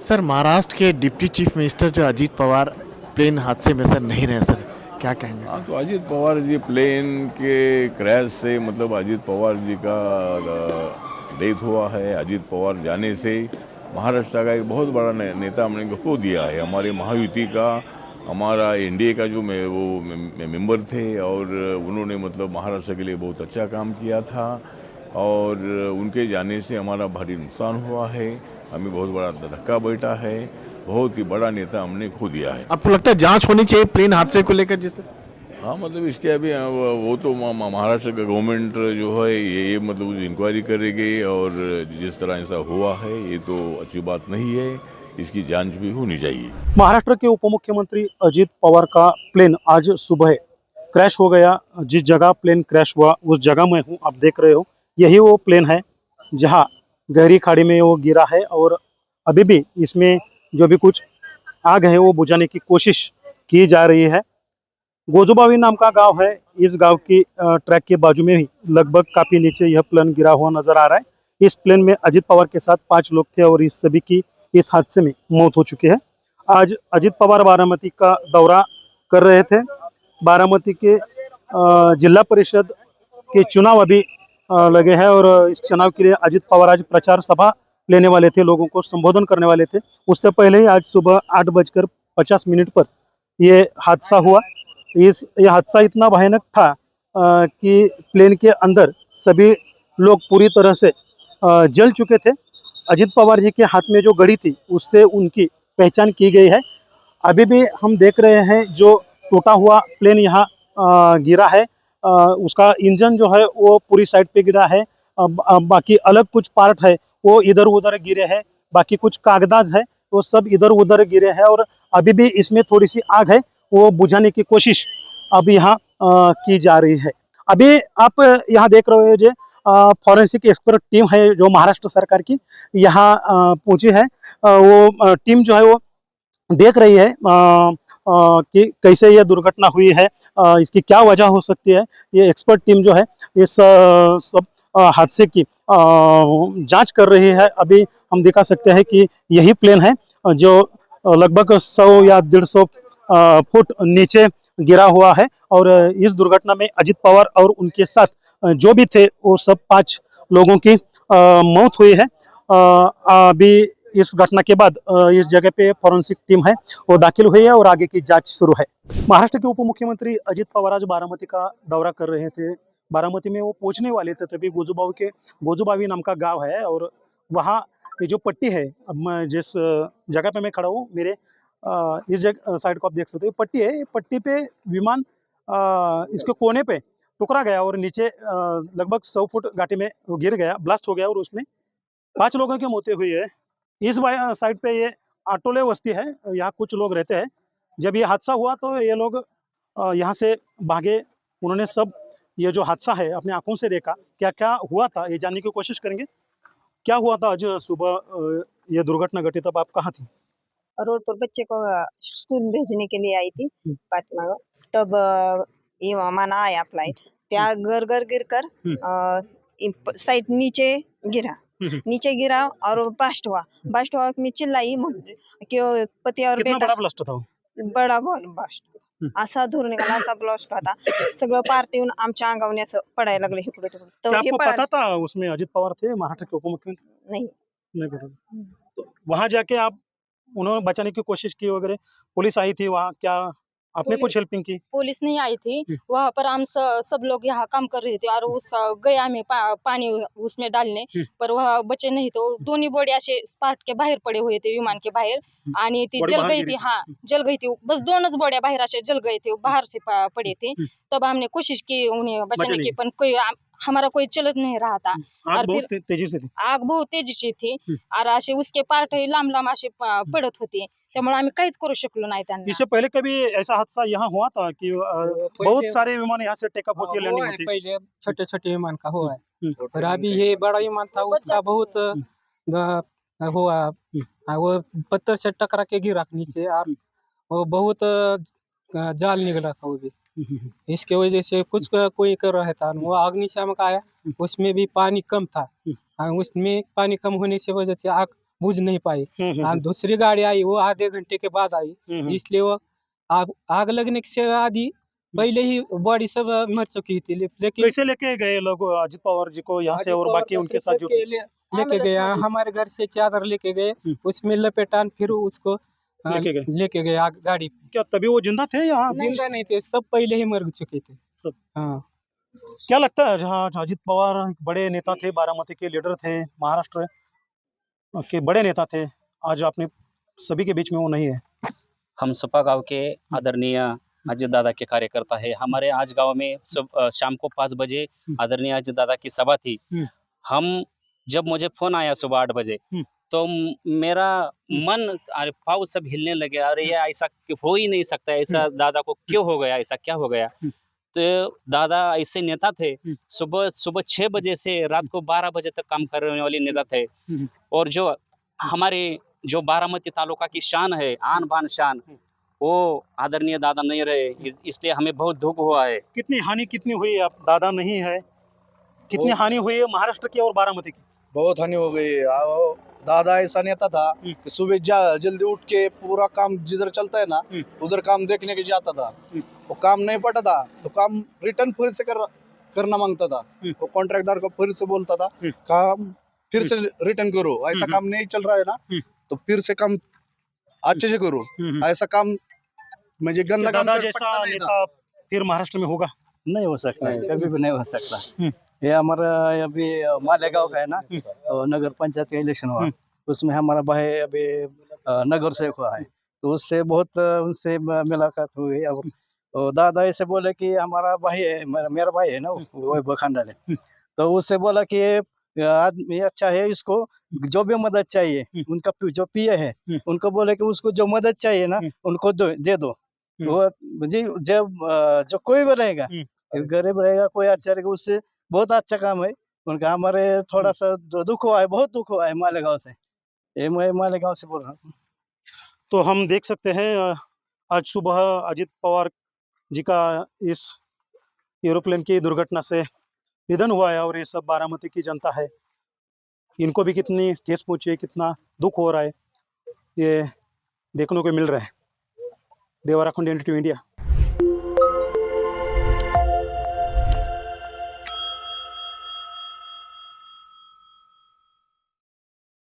Sir Maharashtra के deputy chief minister जो Ajit Pawar plain हादसे में सर नहीं रहे सर, क्या कहेंगे हाँ, सर? तो अजीत पवार जी प्लेन के क्रैश से मतलब अजीत पवार जी का डेथ हुआ है। अजीत पवार जाने से महाराष्ट्र का एक बहुत बड़ा नेता हमने को खो दिया है। हमारे महायुति का, हमारा एनडीए का जो मेंबर थे और उन्होंने मतलब महाराष्ट्र के लिए बहुत अच्छा काम किया था और उनके जाने से हमारा भारी नुकसान हुआ है। हमें बहुत बड़ा धक्का बैठा है। बहुत ही बड़ा नेता हमने खो दिया है। आपको लगता है जांच होनी चाहिए प्लेन हादसे को लेकर जिससे? हाँ, मतलब इसके अभी वो तो महाराष्ट्र का गवर्नमेंट जो है ये मतलब इंक्वायरी करेगी और जिस तरह ऐसा हुआ है ये तो अच्छी बात नहीं है। इसकी जांच भी होनी चाहिए। महाराष्ट्र के उप मुख्यमंत्री अजीत पवार का प्लेन आज सुबह क्रैश हो गया। जिस जगह प्लेन क्रैश हुआ उस जगह में हूँ, आप देख रहे हो यही वो प्लेन है जहाँ गहरी खाड़ी में वो गिरा है और अभी भी इसमें जो भी कुछ आग है वो बुझाने की कोशिश की जा रही है। गोजुबावी नाम का गांव है। इस गांव की ट्रैक के बाजू में ही लगभग काफी नीचे यह प्लेन गिरा हुआ नजर आ रहा है। इस प्लेन में अजीत पवार के साथ 5 लोग थे और इस सभी की इस हादसे में मौत हो चुकी है। आज अजीत पवार बारामती का दौरा कर रहे थे। बारामती के जिला परिषद के चुनाव अभी लगे हैं और इस चुनाव के लिए अजीत पवार आज प्रचार सभा लेने वाले थे, लोगों को संबोधन करने वाले थे। उससे पहले ही आज सुबह 8:50 पर ये हादसा हुआ। ये हादसा इतना भयानक था कि प्लेन के अंदर सभी लोग पूरी तरह से जल चुके थे। अजीत पवार जी के हाथ में जो घड़ी थी उससे उनकी पहचान की गई है। अभी भी हम देख रहे हैं जो टूटा हुआ प्लेन यहाँ गिरा है। उसका इंजन जो है वो पूरी साइड पे गिरा है। बाकी अलग कुछ पार्ट है वो इधर उधर गिरे हैं। बाकी कुछ कागजात है वो सब इधर उधर गिरे हैं और अभी भी इसमें थोड़ी सी आग है वो बुझाने की कोशिश अब यहाँ की जा रही है। अभी आप यहाँ देख रहे हो जो फॉरेंसिक एक्सपर्ट टीम है जो महाराष्ट्र सरकार की यहाँ पहुंची है। वो टीम जो है वो देख रही है कि कैसे यह दुर्घटना हुई है, इसकी क्या वजह हो सकती है। ये एक्सपर्ट टीम जो है इस सब हादसे की जांच कर रही है। अभी हम दिखा सकते हैं कि यही प्लेन है जो लगभग 100 या 150 फुट नीचे गिरा हुआ है और इस दुर्घटना में अजीत पवार और उनके साथ जो भी थे वो सब 5 लोगों की मौत हुई है। अभी इस घटना के बाद इस जगह पे फॉरेंसिक टीम है वो दाखिल हुई है और आगे की जांच शुरू है। महाराष्ट्र के उप मुख्यमंत्री अजीत पवार आज बारामती का दौरा कर रहे थे। बारामती में वो पहुंचने वाले थे तभी गोजुबावी नाम का गांव है और वहाँ ये जो पट्टी है, अब मैं जिस जगह पे मैं खड़ा हूँ मेरे इस जगह साइड को आप देख सकते हो, ये पट्टी है। ये पट्टी पे विमान इसके कोने पे टुकरा गया और नीचे लगभग 100 फुट घाटी में वो गिर गया, ब्लास्ट हो गया और उसमें 5 लोगों की मौतें हुई है। इस साइड पे ये आटोले बस्ती है, यहाँ कुछ लोग रहते हैं। जब ये हादसा हुआ तो ये लोग यहाँ से भागे। उन्होंने सब ये जो हादसा है अपने आंखों से देखा। क्या क्या हुआ था ये जानने की कोशिश करेंगे। क्या हुआ था आज सुबह ये दुर्घटना घटी तब आप कहाँ थी? रोड पर बच्चे को स्कूल भेजने के लिए आई थी हम्म। पाटना। तब ये विमान आया फ्लाइट त्या घर घर गिर कर साइड नीचे गिरा। नीचे गिरा और बास्ट हुआ। मैं चिल्लाई कि वो पति और कितना बेटा बड़ा ब्लास्ट था वो? बडा बास्ट असा धूर निघाला, असा ब्लास्ट होता। सगळं पार्ट येऊन आमच्या अंगावर असं पडायला लागलं इकडे तिकडे तर क्या हे आपको पता पळालं था उसमें अजित पवार थे, महाराष्ट्र के उप मुख्यमंत्री? नाही। नहीं पता था। तो वहां जाके आप उन्होंने बचाने की कोशिश की वगैरह, पुलिस आई थी वहाँ, क्या आपने कुछ हेल्पिंग की? पुलिस नहीं आई थी वहाँ पर। हम सब लोग यहाँ काम कर रहे थे और उस गए हमें पानी उसमें डालने, पर वह बचे नहीं। तो दोनों बॉडी ऐसे स्पार्ट के बाहर पड़े हुए थे विमान के बाहर आणि ती बॉडी जल बाहर गई गिरी थी। हाँ, जल गई थी। बस दोनों बॉडियां बाहर ऐसे जल गए थे, बाहर से पड़े थे। तब हमने कोशिश की उन्हें बचाने की, पर कोई हमारा कोई चल नहीं रहा था। आग और बहुत फिर तेजी से थी। आग बहुत तेजी से थी और असे उसके पार्ट लांब लांब असे पडत होते, त्यामुळे आम्ही काहीच करू शकलो नाही त्यांना। इससे पहले कभी ऐसा हादसा यहाँ हुआ था कि बहुत सारे विमान यहाँ से टेकअप होती है, लैंडिंग होती है? पहले छोटे छोटे विमान का हुआ है हम्म। और अभी ये बड़ा विमान था उसका बहुत हुआ। वो पत्थर से टकरा के गिरा नीचे और वो बहुत जाल निकला था वो भी। इसके वजह से कुछ कोई कर रहा था। वो अग्निशामक आया, उसमें भी पानी कम था और उसमें पानी कम होने से वजह से आग बुझ नहीं पाई। हम्म, और दूसरी गाड़ी आई, वो आधे घंटे के बाद आई, हम्म, इसलिए वो आग आग लगने से आधी पहले ही बॉडी सब मर चुकी थी। लेकिन कैसे लेके गए लोग अजित पवार जी को यहाँ से अजित और पवार बाकी का उनके साथ जो लेके गए, हमारे घर से चादर लेके गए, उसमें लपेटान फिर उसको लेके गए? लेके गए आग गाड़ी पे। क्या तभी वो जिंदा थे यहाँ? जिंदा नहीं थे, सब पहले ही मर चुके थे। सब। हाँ। क्या लगता है, जहाँ अजित पवार एक बड़े नेता थे, बारामती के लीडर थे, महाराष्ट्र के बड़े नेता थे, आज अपने सभी के बीच में वो नहीं है? हम सपा गांव के आदरणीय अजित दादा के कार्यकर्ता है। हमारे आज गांव में शाम को 5 बजे आदरणीय अजित दादा की सभा थी। हम जब मुझे फोन आया सुबह 8 बजे, तो मेरा मन अरे पाँव सब हिलने लगे। अरे ये ऐसा हो ही नहीं सकता, ऐसा दादा को क्यों हो गया, ऐसा क्या हो गया? तो दादा ऐसे नेता थे, सुबह 6 बजे से रात को 12 बजे तक काम करने वाले नेता थे। और जो हमारे जो बारामती तालुका की शान है, आन बान शान, वो आदरणीय दादा नहीं रहे, इसलिए हमें बहुत दुख हुआ है। कितनी हानि कितनी हुई? अब दादा नहीं है, कितनी हानि हुई है महाराष्ट्र की और बारामती की? बहुत हानि हो गई। दादा ऐसा नेता था कि सुबह जल्दी उठ के पूरा काम जिधर चलता है ना उधर काम देखने के जाता था। वो काम नहीं पटा था तो काम रिटर्न फिर से करना मांगता था। वो कॉन्ट्रैक्टदार को फिर से बोलता था काम फिर से रिटर्न करो, ऐसा काम नहीं चल रहा है ना तो फिर से काम अच्छे से करो। ऐसा काम मुझे गंदा काम दादा पटता जैसा नहीं था। नेता फिर महाराष्ट्र में होगा? नहीं हो सकता है, कभी भी नहीं हो सकता। ये हमारा अभी मालेगांव का है ना, तो नगर पंचायत का इलेक्शन हुआ, उसमें हमारा भाई अभी नगर सेवक हुआ है, तो उससे बहुत उनसे मुलाकात हुई। और दादा ऐसे बोले कि हमारा भाई है, मेरा भाई है ना वो बखांडा है, तो उससे बोला कि ये आदमी अच्छा है, इसको जो भी मदद चाहिए, उनका जो पीए है उनको बोले कि उसको जो मदद चाहिए ना उनको दे दो। वो जी जब जो कोई भी रहेगा, गरीब रहेगा, कोई अच्छा रहेगा, उससे बहुत अच्छा काम है उनका। हमारे थोड़ा सा दुख हुआ है, बहुत दुख हुआ है मालेगांव से। ये मैं मालेगांव से बोल रहा हूँ। तो हम देख सकते हैं आज सुबह अजित पवार जी का इस एरोप्लेन की दुर्घटना से निधन हुआ है, और ये सब बारामती की जनता है, इनको भी कितनी ठेस पहुंची है, कितना दुख हो रहा है, ये देखने को मिल रहा है। देवराखंड, NDTV इंडिया।